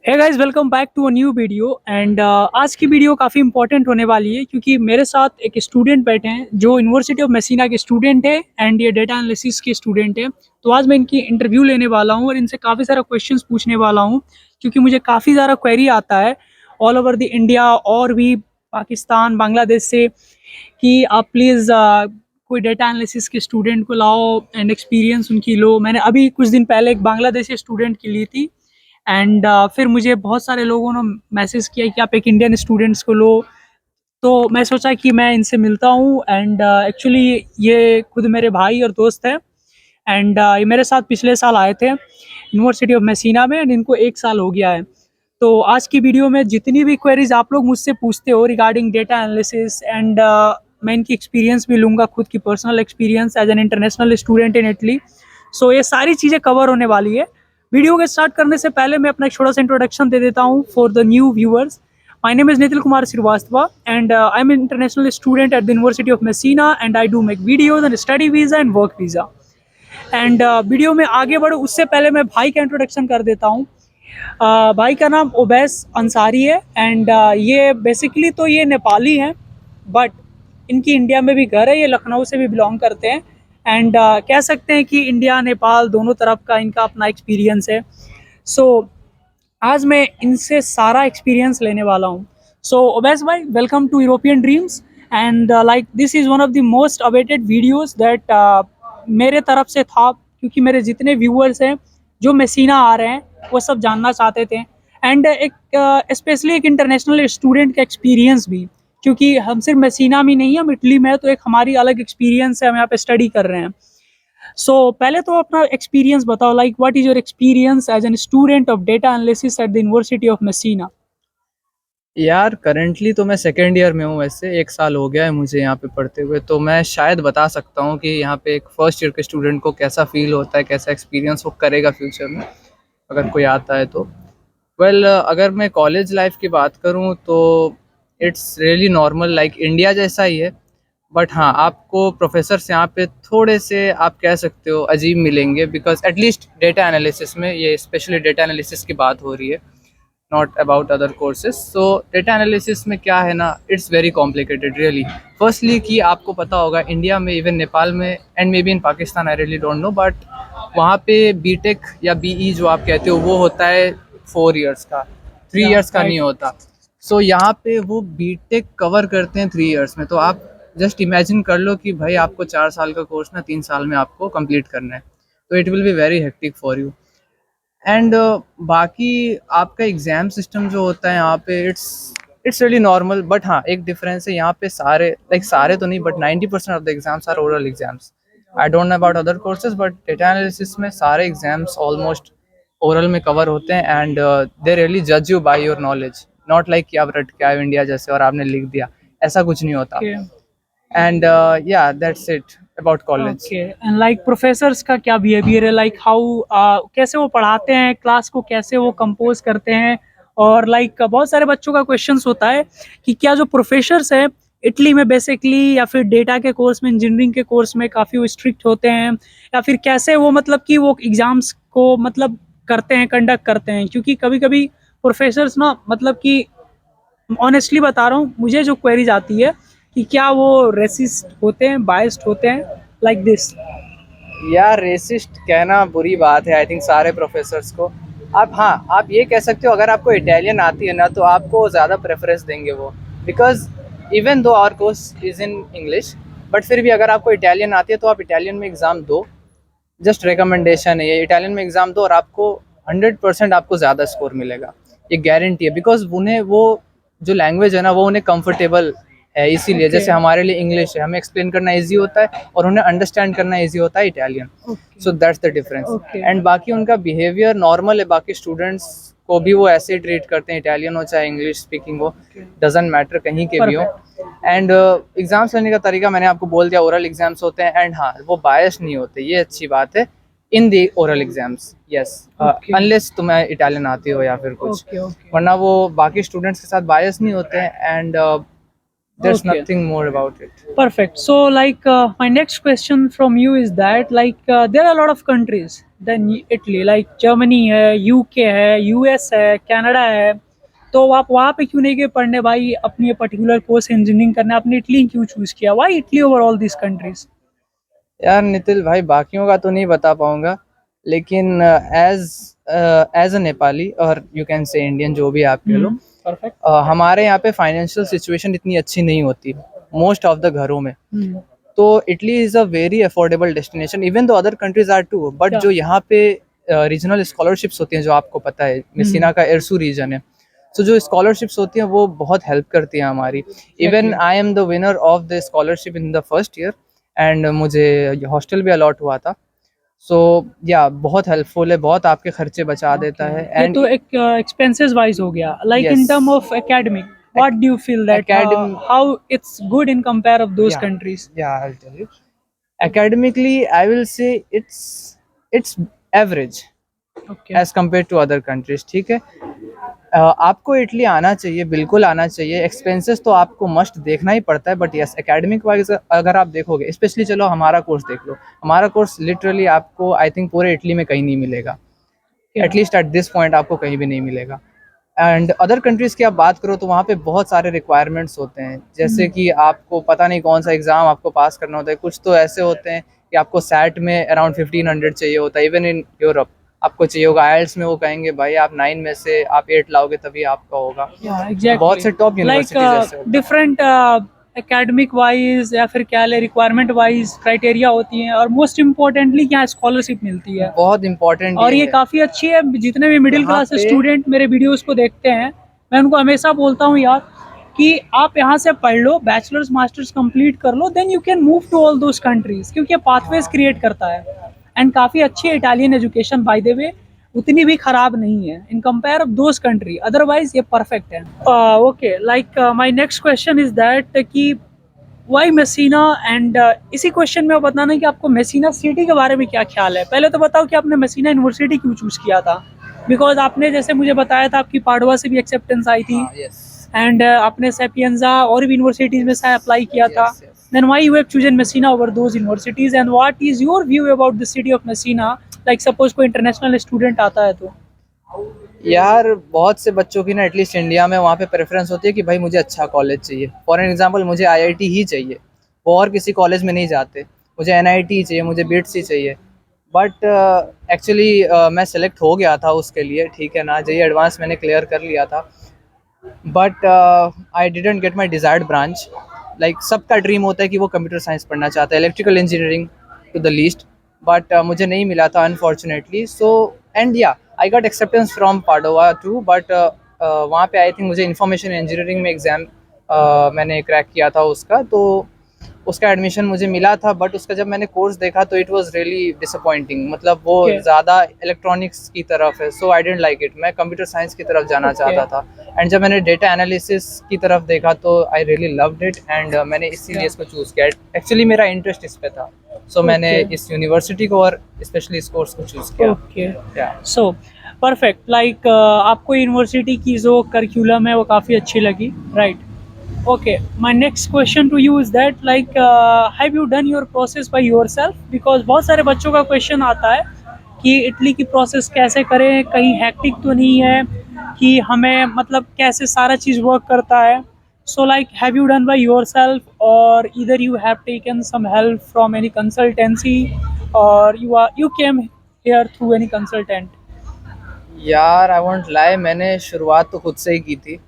Hey guys, welcome back to a new video. And आज की video काफ़ी important होने वाली है क्योंकि मेरे साथ एक स्टूडेंट बैठे हैं जो यूनिवर्सिटी ऑफ मेसिना के स्टूडेंट है एंड ये डेटा एनालिसिस के स्टूडेंट है। तो आज मैं इनकी इंटरव्यू लेने वाला हूँ और इनसे काफ़ी सारा क्वेश्चंस पूछने वाला हूँ क्योंकि मुझे काफ़ी ज़्यादा क्वेरी आता है ऑल ओवर द इंडिया और भी पाकिस्तान बांग्लादेश से कि आप प्लीज़ कोई डेटा एनालिसिस के स्टूडेंट को लाओ एंड एक्सपीरियंस उनकी लो। मैंने अभी कुछ दिन पहले एक बांग्लादेशी स्टूडेंट की ली थी एंड फिर मुझे बहुत सारे लोगों ने मैसेज किया कि आप एक इंडियन स्टूडेंट्स को लो। तो मैं सोचा कि मैं इनसे मिलता हूँ एंड एक्चुअली ये खुद मेरे भाई और दोस्त हैं एंड ये मेरे साथ पिछले साल आए थे यूनिवर्सिटी ऑफ मेसिना में एंड इनको 1 साल हो गया है। तो आज की वीडियो में जितनी भी क्वेरीज आप लोग मुझसे पूछते हो रिगार्डिंग डेटा एनालिसिस एंड मैं इनकी एक्सपीरियंस भी लूँगा, खुद की personal experience as an international student in Italy. So ये सारी चीज़ें कवर होने वाली है। वीडियो के स्टार्ट करने से पहले मैं अपना एक छोटा सा इंट्रोडक्शन दे देता हूँ for the new viewers. My name is Nitil Kumar Srivastava and I'm an international student at the University of Messina and I do make videos on study visa and work visa. And video में आगे बढ़ो उससे पहले मैं भाई का introduction कर देता हूँ। भाई का नाम ओबैस अंसारी है एंड ये बेसिकली तो ये नेपाली हैं बट इनकी इंडिया में भी घर है, ये लखनऊ से भी बिलोंग करते हैं एंड कह सकते हैं कि इंडिया नेपाल दोनों तरफ का इनका अपना एक्सपीरियंस है। सो आज मैं इनसे सारा एक्सपीरियंस लेने वाला हूँ। सो ओबैस भाई, welcome to European dreams and like this is one of the most awaited videos that मेरे तरफ से था क्योंकि मेरे जितने व्यूअर्स हैं जो मेसिना आ रहे हैं वो सब जानना चाहते थे एंड एक स्पेशली एक इंटरनेशनल स्टूडेंट का एक्सपीरियंस भी, क्योंकि हम सिर्फ मेसिना में नहीं, हम इटली में है तो एक हमारी अलग एक्सपीरियंस है, हम यहाँ पे स्टडी कर रहे हैं। सो पहले तो अपना एक्सपीरियंस बताओ, like what is your experience as an student of data analysis at the university of Messina. यार करंटली तो मैं सेकेंड ईयर में हूँ। वैसे 1 साल हो गया है मुझे यहाँ पे पढ़ते हुए, तो मैं शायद बता सकता हूँ कि यहाँ पे एक फर्स्ट ईयर के स्टूडेंट को कैसा फील होता है, कैसा एक्सपीरियंस वो करेगा फ्यूचर में अगर कोई आता है तो। अगर मैं कॉलेज लाइफ की बात करूँ तो it's really normal, like India जैसा ही है। बट हाँ, आपको प्रोफेसर्स यहाँ पे थोड़े से आप कह सकते हो अजीब मिलेंगे, बिकॉज एटलीस्ट डेटा एनालिसिस में, ये स्पेशली डेटा एनालिसिस की बात हो रही है, not about other courses. So data analysis में क्या है ना, it's very complicated really. Firstly कि आपको पता होगा इंडिया में, इवन नेपाल में and may be in Pakistan, I really don't know, but वहाँ पे बीटेक या बीई जो आप कहते हो वो होता है 4 इयर्स का, 3 इयर्स का नहीं होता। सो यहाँ पे वो बीटेक कवर करते हैं 3 इयर्स में। तो आप जस्ट इमेजिन कर लो कि भाई आपको 4 साल का कोर्स ना 3 साल में आपको कंप्लीट करना है, तो it will be very hectic for you. And बाकी आपका एग्ज़ाम सिस्टम जो होता है यहाँ पे, इट्स रियली नॉर्मल। बट हाँ, एक डिफरेंस है, यहाँ पे सारे, लाइक सारे तो नहीं, but 90% of the exams are oral exams. I don't know about other courses, but data analysis में सारे एग्जाम्स ऑलमोस्ट ओरल में कवर होते हैं एंड दे रियली जज you by your knowledge, not like कि आप रट के आए इंडिया जैसे और आपने लिख दिया, ऐसा कुछ नहीं होता। एंड या that's it about college. Okay, and like professors का क्या बिहेवियर है, लाइक हाउ कैसे वो पढ़ाते हैं, क्लास को कैसे वो कंपोज करते हैं। और लाइक बहुत सारे बच्चों का क्वेश्चंस होता है कि क्या जो प्रोफेसर्स हैं इटली में बेसिकली या फिर डेटा के कोर्स में, इंजीनियरिंग के कोर्स में काफ़ी वो स्ट्रिक्ट होते हैं या फिर कैसे वो मतलब कि वो एग्ज़ाम्स को मतलब करते हैं, कंडक्ट करते हैं। क्योंकि कभी कभी प्रोफेसर्स ना मतलब कि ऑनेस्टली बता रहा हूँ, मुझे जो क्वेरीज आती है कि क्या वो रेसिस्ट होते हैं, बायस्ड होते हैं, लाइक दिस। यार रेसिस्ट कहना बुरी बात है आई थिंक सारे प्रोफेसर्स को। आप, हाँ, आप ये कह सकते हो अगर आपको इटालियन आती है ना तो आपको ज़्यादा प्रेफरेंस देंगे वो, because even though our course is in English, but फिर भी अगर आपको इटालियन आती है तो आप इटालियन में एग्ज़ाम दो। जस्ट रिकमेंडेशन है ये, इटालियन में एग्ज़ाम दो और आपको 100% आपको ज़्यादा स्कोर मिलेगा, ये गारंटी है। बिकॉज उन्हें वो जो लैंग्वेज है ना वो उन्हें कंफर्टेबल है, इसीलिए। ओके, जैसे हमारे लिए इंग्लिश है, हमें एक्सप्लेन करना इजी होता है और उन्हें अंडरस्टैंड करना इजी होता है Italian. Okay, so that's the difference. Okay, and बाकी उनका बिहेवियर नॉर्मल है, बाकी स्टूडेंट्स को भी वो ऐसे ही ट्रीट करते हैं, इटालियन हो चाहे इंग्लिश स्पीकिंग हो, डजेंट मैटर कहीं के भी हो। परफेक्ट। एंड एग्जाम्स लेने का तरीका मैंने आपको बोल दिया, ओरल एग्जाम्स होते हैं एंड हाँ, वो बायस नहीं होते, ये अच्छी बात है in the oral exams. Yes, okay, unless तुम्हें इटालियन आती हो या फिर कुछ, ओके, ओके, वरना वो बाकी स्टूडेंट्स के साथ बायस नहीं होते हैं। And there's Okay. nothing more about it. Perfect. So, like, my next question from you is that, like, there are a lot of countries than Italy, like Germany है, UK है, US है, Canada है. तो आप वहाँ पे क्यों नहीं गए पढ़ने भाई? अपनी पर्टिकुलर कोर्स इंजीनियरिंग करना, आपने इटली क्यों चूज किया? Why Italy over all these countries? यार नितिल भाई, बाकियों का तो नहीं बता पाऊंगा, लेकिन एज एज अ नेपाली, और यू कैन से इंडियन, जो भी आप कह लो, Perfect. हमारे यहाँ पे फाइनेंशियल सिचुएशन इतनी अच्छी नहीं होती मोस्ट ऑफ द घरों में। तो Italy is a very affordable destination, even though other countries are too, but Yeah. जो यहाँ पे रीजनल स्कॉलरशिप्स होती हैं, जो आपको पता है मेसिना का एरसू रीजन है, सो जो स्कॉलरशिप्स होती हैं वो बहुत हेल्प करती हैं हमारी। Even I am the winner of the scholarship in the first year, and मुझे हॉस्टल भी अलॉट हुआ था। सो या बहुत हेल्पफुल है, बहुत आपके खर्चे बचा देता है। ये एंड तो एक एक्सपेंसेस वाइज हो गया. Like in Yes. Term of academic, what do you feel that Academ- how it's good in compare of those yeah, countries? yeah, I'll tell you. Academically, I will say it's average Okay. as compared to other countries, ठीक है। आपको Italy आना चाहिए, बिल्कुल आना चाहिए। Expenses तो आपको मस्ट देखना ही पड़ता है, बट यस एकेडमिक वाइज अगर आप देखोगे, स्पेशली चलो हमारा कोर्स देख लो, हमारा कोर्स लिटरली आपको आई थिंक पूरे इटली में कहीं नहीं मिलेगा, एटलीस्ट एट दिस पॉइंट आपको कहीं भी नहीं मिलेगा। एंड अदर कंट्रीज़ की आप बात करो तो वहाँ पे बहुत सारे रिक्वायरमेंट्स होते हैं, जैसे कि आपको पता नहीं कौन सा एग्ज़ाम आपको पास करना होता है। कुछ तो ऐसे होते हैं कि आपको सैट में अराउंड 1500 चाहिए होता है, इवन इन यूरोप आपको चाहिए होगा। आइल्स में वो कहेंगे भाई आप 9 में से आप 8 लाओगे तभी आपका होगा। Yeah, exactly. बहुत से टॉप Like यूनिवर्सिटीज ऐसे होते हैं। different academic wise या फिर क्या ले रिक्वायरमेंट वाइज क्राइटेरिया होती हैं, और मोस्ट इम्पोर्टेंटली क्या स्कॉलरशिप मिलती है, बहुत इंपॉर्टेंट और ये है। काफ़ी अच्छी है. जितने भी मिडिल यहाँ क्लास पे स्टूडेंट मेरे वीडियोस को देखते हैं, मैं उनको हमेशा बोलता हूँ यार कि आप यहाँ से पढ़ लो, बैचलर्स मास्टर्स कंप्लीट कर लो, then you can move to all those countries, क्योंकि ये पाथवेज क्रिएट करता है. एंड काफ़ी अच्छी है इटालियन एजुकेशन, बाय द वे उतनी भी खराब नहीं है in compare of those country. Otherwise ये परफेक्ट है. Okay, like my next question is that कि वाई मेसिना, एंड इसी क्वेश्चन में बताना कि आपको मेसिना सिटी के बारे में क्या ख्याल है. पहले तो बताओ कि आपने मेसिना यूनिवर्सिटी क्यों चूज किया था, बिकॉज आपने जैसे मुझे बताया था आपकी पाडवा से भी एक्सेप्टेंस आई थी, यस एंड आपने सेपियंजा और भी यूनिवर्सिटीज में शायद अप्लाई किया था. Yes yes Then why you have chosen Messina over those universities, and what is your view about the city of Messina? Like suppose कोई इंटरनेशनल स्टूडेंट आता है तो. यार बहुत से बच्चों की ना, एटलीस्ट इंडिया में, वहाँ पे प्रेफरेंस होती है कि भाई मुझे अच्छा कॉलेज चाहिए। फॉर एग्जांपल मुझे आईआईटी ही चाहिए, वो और किसी कॉलेज में नहीं जाते। मुझे एनआईटी ही चाहिए, मुझे बिट्स ही चाहिए। बट एक्चुअली मैं सेलेक्ट हो गया था उसके लिए, ठीक है ना, जेईई एडवांस मैंने क्लियर कर लिया था। But I didn't get my desired branch. Like सबका ड्रीम होता है कि वो कंप्यूटर साइंस पढ़ना चाहता है, electrical engineering to the least, but मुझे नहीं मिला था unfortunately. So and yeah I got acceptance from Padova too, but वहाँ पे आई थिंक मुझे इंफॉर्मेशन इंजीनियरिंग में एग्ज़ाम मैंने क्रैक किया था उसका, तो उसका एडमिशन मुझे मिला था। बट उसका जब मैंने कोर्स देखा तो इट वाज रियली डिसअपॉइंटिंग, मतलब वो Okay. ज़्यादा इलेक्ट्रॉनिक्स की तरफ है, सो आई डिडंट लाइक इट। मैं कंप्यूटर साइंस की तरफ जाना Okay. चाहता था, एंड जब मैंने डेटा एनालिसिस की तरफ देखा तो I really loved it, and मैंने इसीलिए Yeah. इसको चूज़ किया। एक्चुअली मेरा इंटरेस्ट इस पे था, सो मैंने Okay. इस यूनिवर्सिटी को और स्पेशली इस कोर्स को चूज़ किया। Okay, yeah so perfect. Like आपको यूनिवर्सिटी की जो करिकुलम है वो काफ़ी अच्छी लगी, right? Okay, my next question to you is that like have you done your process by yourself, because बहुत सारे बच्चों का क्वेश्चन आता है कि इटली की प्रोसेस कैसे करें, कहीं हैक्टिक तो नहीं है, कि हमें मतलब कैसे सारा चीज़ वर्क करता है. So like have you done by yourself, or either you have taken some help from any consultancy, or you came here through any consultant? यार आई वोंट लाई, मैंने शुरुआत तो खुद से ही की थी।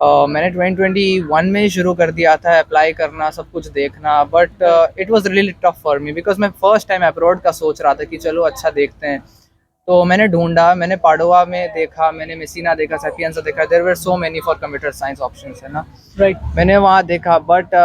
मैंने 2021 में ही शुरू कर दिया था अप्लाई करना, सब कुछ देखना। But it was really tough for me, because मैं फर्स्ट टाइम अब्रॉड का सोच रहा था कि चलो अच्छा देखते हैं। तो मैंने ढूंढा, मैंने पाडोवा में देखा, मैंने मेसिना देखा, सैपियंसा देखा। There were so many for computer science options, है ना। राइट. मैंने वहाँ देखा, बट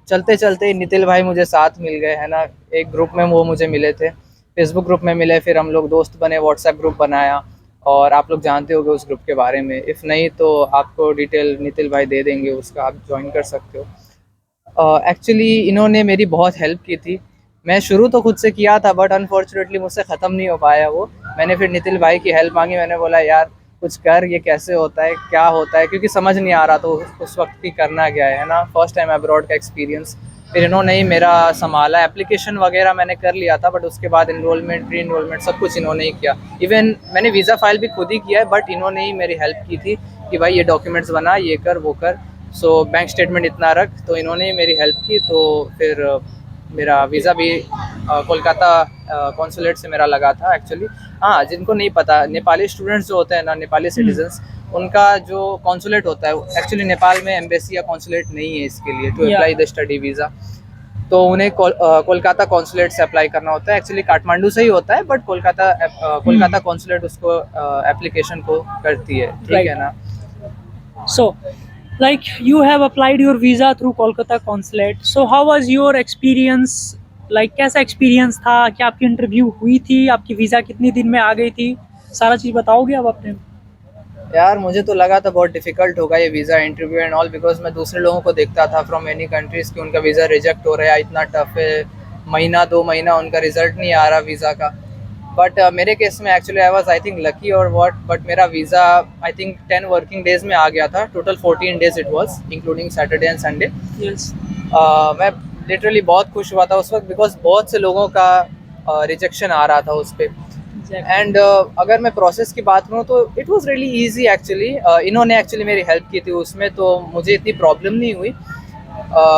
चलते चलते नितिल भाई मुझे साथ मिल गए, है ना। एक ग्रुप में वो मुझे मिले थे, फेसबुक ग्रुप में मिले, फिर हम लोग दोस्त बने, व्हाट्सएप ग्रुप बनाया, और आप लोग जानते होगे उस ग्रुप के बारे में। इफ़ नहीं तो आपको डिटेल नितिल भाई दे देंगे उसका, आप ज्वाइन कर सकते हो। एक्चुअली इन्होंने मेरी बहुत हेल्प की थी। मैं शुरू तो खुद से किया था, बट अनफॉर्चुनेटली मुझसे ख़त्म नहीं हो पाया वो। मैंने फिर नितिल भाई की हेल्प मांगी, मैंने बोला यार कुछ कर, ये कैसे होता है, क्या होता है, क्योंकि समझ नहीं आ रहा तो उस वक्त की करना क्या है ना। फर्स्ट टाइम अब्रॉड का एक्सपीरियंस। फिर इन्होंने ही मेरा संभाला, एप्लीकेशन वगैरह मैंने कर लिया था, बट उसके बाद इनरोलमेंट, री इनरोलमेंट सब कुछ इन्होंने ही किया। इवन मैंने वीज़ा फाइल भी खुद ही किया है, बट इन्होंने ही मेरी हेल्प की थी कि भाई ये डॉक्यूमेंट्स बना, ये कर, वो कर, सो बैंक स्टेटमेंट इतना रख। तो इन्होंने ही मेरी हेल्प की। तो फिर मेरा वीज़ा भी कोलकाता कॉन्सुलेट से मेरा लगा था एक्चुअली। हाँ, जिनको नहीं पता, नेपाली स्टूडेंट्स जो होते हैं ना, नेपाली सिटीजन्स, उनका जो कॉन्सुलेट होता है एक्चुअली, नेपाल में एम्बेसी या कॉन्सुलेट नहीं है इसके लिए टू या अप्लाई द स्टडी वीज़ा। तो उन्हें कोलकाता कॉन्सुलेट से अप्लाई करना होता है। एक्चुअली काठमांडू से ही होता है, बट कोलकाता कॉन्सुलेट उसको एप्लीकेशन को करती है, ठीक राइट। है ना। So, like you have applied your visa through Kolkata consulate. So how was your experience? Like कैसा एक्सपीरियंस था? क्या आपकी इंटरव्यू हुई थी? आपकी वीज़ा कितने दिन में आ गई थी? सारा चीज़ बताओगे आप अपने? यार मुझे तो लगा था बहुत डिफिकल्ट होगा ये visa interview and all, because मैं दूसरे लोगों को देखता था फ्रॉम मेनी कंट्रीज़ कि उनका वीज़ा रिजेक्ट हो रहा है, इतना टफ है, महीना 2 महीना उनका रिजल्ट नहीं आ रहा वीज़ा का। बट मेरे केस में actually I was I think lucky और व्हाट, बट मेरा visa I think 10 working days में आ गया था। Total 14 days it was, including Saturday and Sunday. Yes. मैं लिटरली बहुत खुश हुआ था उस वक्त, बिकॉज बहुत से लोगों का रिजेक्शन आ रहा था उस पर। एंड अगर मैं प्रोसेस की बात करूँ तो it was really easy actually. इन्होंने एक्चुअली मेरी हेल्प की थी उसमें, तो मुझे इतनी प्रॉब्लम नहीं हुई।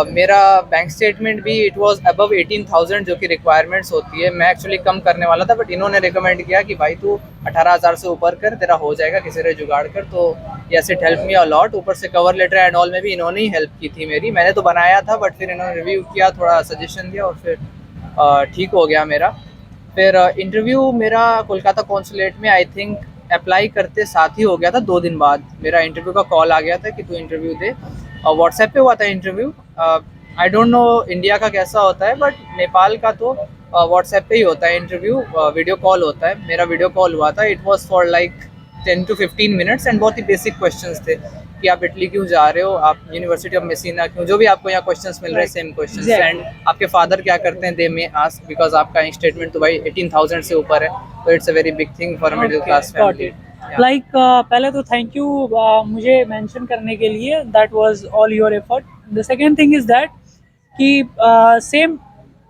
मेरा बैंक स्टेटमेंट भी इट वाज अबव 18,000 जो कि रिक्वायरमेंट्स होती है। मैं एक्चुअली कम करने वाला था, बट इन्होंने रिकमेंड किया कि भाई तू 18,000 से ऊपर कर, तेरा हो जाएगा, किसी तरह जुगाड़ कर। तो yes, it help me a lot. ऊपर से कवर लेटर एंड ऑल में भी इन्होंने ही हेल्प की थी मेरी। मैंने तो बनाया था, बट फिर इन्होंने रिव्यू किया, थोड़ा सजेशन दिया, और फिर ठीक हो गया मेरा। फिर इंटरव्यू मेरा कोलकाता कॉन्सुलेट में आई थिंक अप्लाई करते साथ ही हो गया था। 2 दिन बाद मेरा इंटरव्यू का कॉल आ गया था कि तू इंटरव्यू दे। व्हाट्सएप पे हुआ था interview. I don't no India का कैसा होता है, बट नेपाल का तो व्हाट्सएप पे ही होता है इंटरव्यू, वीडियो कॉल होता है। मेरा वीडियो कॉल हुआ था। It was for like 10 to 15 minutes and बहुत ही बेसिक क्वेश्चंस थे कि आप इटली क्यों जा रहे हो, आप यूनिवर्सिटी ऑफ मेसिना क्यों, जो भी आपको यहाँ क्वेश्चंस मिल रहे हैं सेम क्वेश्चंस। एंड आपके फादर क्या करते हैं, दे मे आस्क, बिकॉज आपका स्टेटमेंट तो भाई 18,000 से ऊपर है, तो it's a very big thing for middle class family. Like पहले तो थैंक यू मुझे मेंशन करने के लिए, that was all your effort. The second thing is that कि सेम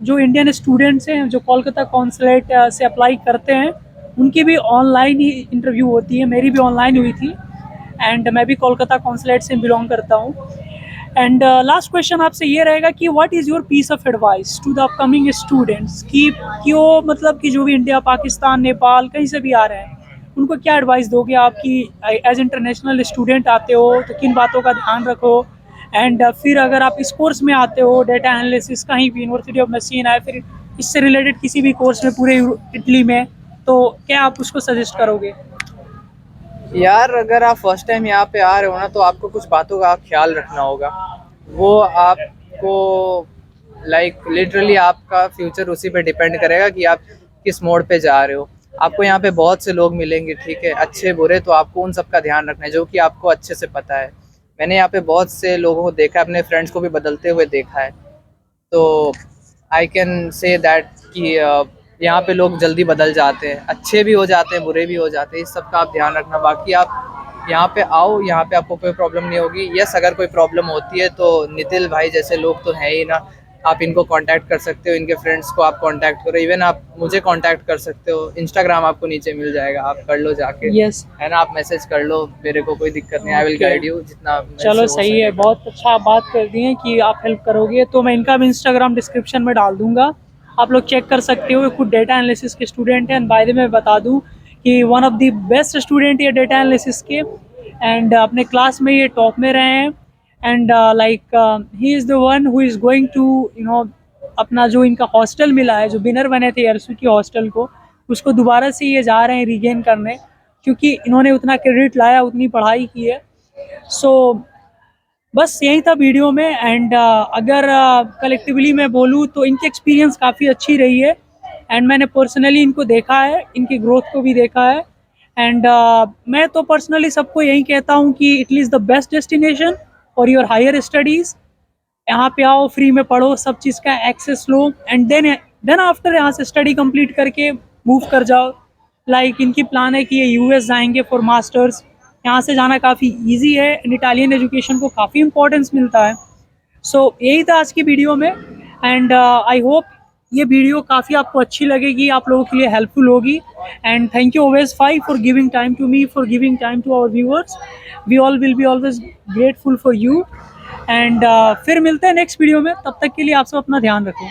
जो इंडियन स्टूडेंट्स हैं जो कोलकाता कॉन्सुलेट से अप्लाई करते हैं, उनकी भी ऑनलाइन ही इंटरव्यू होती है। मेरी भी ऑनलाइन हुई थी, एंड मैं भी कोलकाता कॉन्सुलेट से बिलोंग करता हूँ। एंड लास्ट क्वेश्चन आपसे ये रहेगा कि what is your piece of advice to the upcoming students कि वो मतलब कि जो भी इंडिया, पाकिस्तान, नेपाल कहीं से भी आ रहे हैं, उनको क्या एडवाइस दोगे आप कि एज इंटरनेशनल स्टूडेंट आते हो तो किन बातों का ध्यान रखो? एंड फिर अगर आप इस कोर्स में आते हो, डेटा एनालिसिस, कहीं भी यूनिवर्सिटी ऑफ मशीन है, फिर इससे रिलेटेड किसी भी कोर्स में पूरे इटली में, तो क्या आप उसको सजेस्ट करोगे? यार अगर आप फर्स्ट टाइम यहाँ पे आ रहे हो ना, तो आपको कुछ बातों का ख्याल रखना होगा। वो आपको लाइक लिटरली आपका फ्यूचर उसी पे डिपेंड करेगा कि आप किस मोड पे जा रहे हो। आपको यहाँ पे बहुत से लोग मिलेंगे, ठीक है, अच्छे बुरे, तो आपको उन सब का ध्यान रखना है जो कि आपको अच्छे से पता है। मैंने यहाँ पे बहुत से लोगों को देखा है, अपने फ्रेंड्स को भी बदलते हुए देखा है। तो आई कैन से दैट कि यहाँ पे लोग जल्दी बदल जाते हैं, अच्छे भी हो जाते हैं, बुरे भी हो जाते हैं। इस सब का आप ध्यान रखना। बाकी आप यहाँ पे आओ, यहाँ पे आपको कोई प्रॉब्लम नहीं होगी। यस, अगर कोई प्रॉब्लम होती है तो नितिल भाई जैसे लोग तो हैं ही ना, आप इनको कांटेक्ट कर सकते हो, इनके फ्रेंड्स को आप कांटेक्ट करो। इवन आप मुझे कांटेक्ट कर सकते हो, इंस्टाग्राम आपको नीचे मिल जाएगा, आप कर लो जाके, यस। है ना। आप मैसेज कर लो, मेरे को कोई दिक्कत नहीं, I will Okay. Guide you जितना मेरे से चलो हो सही है, सकेगा। बहुत अच्छा आप बात कर दिए हैं कि आप हेल्प करोगे। तो मैं इनका भी इंस्टाग्राम डिस्क्रिप्शन में डाल दूंगा, आप लोग चेक कर सकते हो। ये खुद डेटा एनालिसिस के स्टूडेंट हैं। एंड बाय द वे मैं बता दूं कि one of the best student ये डेटा एनालिसिस के, एंड अपने क्लास में ये टॉप में रहे हैं। And like he is the one who is going to अपना जो इनका हॉस्टल मिला है, जो विनर बने थे एयरसू की हॉस्टल को, उसको दोबारा से ये जा रहे हैं रीगेन करने, क्योंकि इन्होंने उतना क्रेडिट लाया, उतनी पढ़ाई की है। सो बस यही था वीडियो में। एंड अगर कलेक्टिवली मैं बोलूँ तो इनकी एक्सपीरियंस काफ़ी अच्छी रही है। एंड मैंने पर्सनली इनको देखा है, इनकी ग्रोथ को भी देखा है। एंड मैं तो पर्सनली सबको यही कहता हूँ कि Italy is the best destination for your higher studies. यहाँ पे आओ, फ्री में पढ़ो, सब चीज़ का एक्सेस लो, एंड देन आफ्टर यहाँ से स्टडी कंप्लीट करके मूव कर जाओ। लाइक इनकी प्लान है कि ये यूएस जाएंगे फॉर मास्टर्स। यहाँ से जाना काफ़ी इजी है एंड इटालियन एजुकेशन को काफ़ी इंपॉर्टेंस मिलता है। सो यही था आज की वीडियो में एंड आई होप ये वीडियो काफ़ी आपको अच्छी लगेगी, आप लोगों के लिए हेल्पफुल होगी। एंड थैंक यू ओवेस भाई for giving time to me, for giving time to our viewers. We all will be always grateful for you and फिर मिलते हैं नेक्स्ट वीडियो में। तब तक के लिए आप सब अपना ध्यान रखें।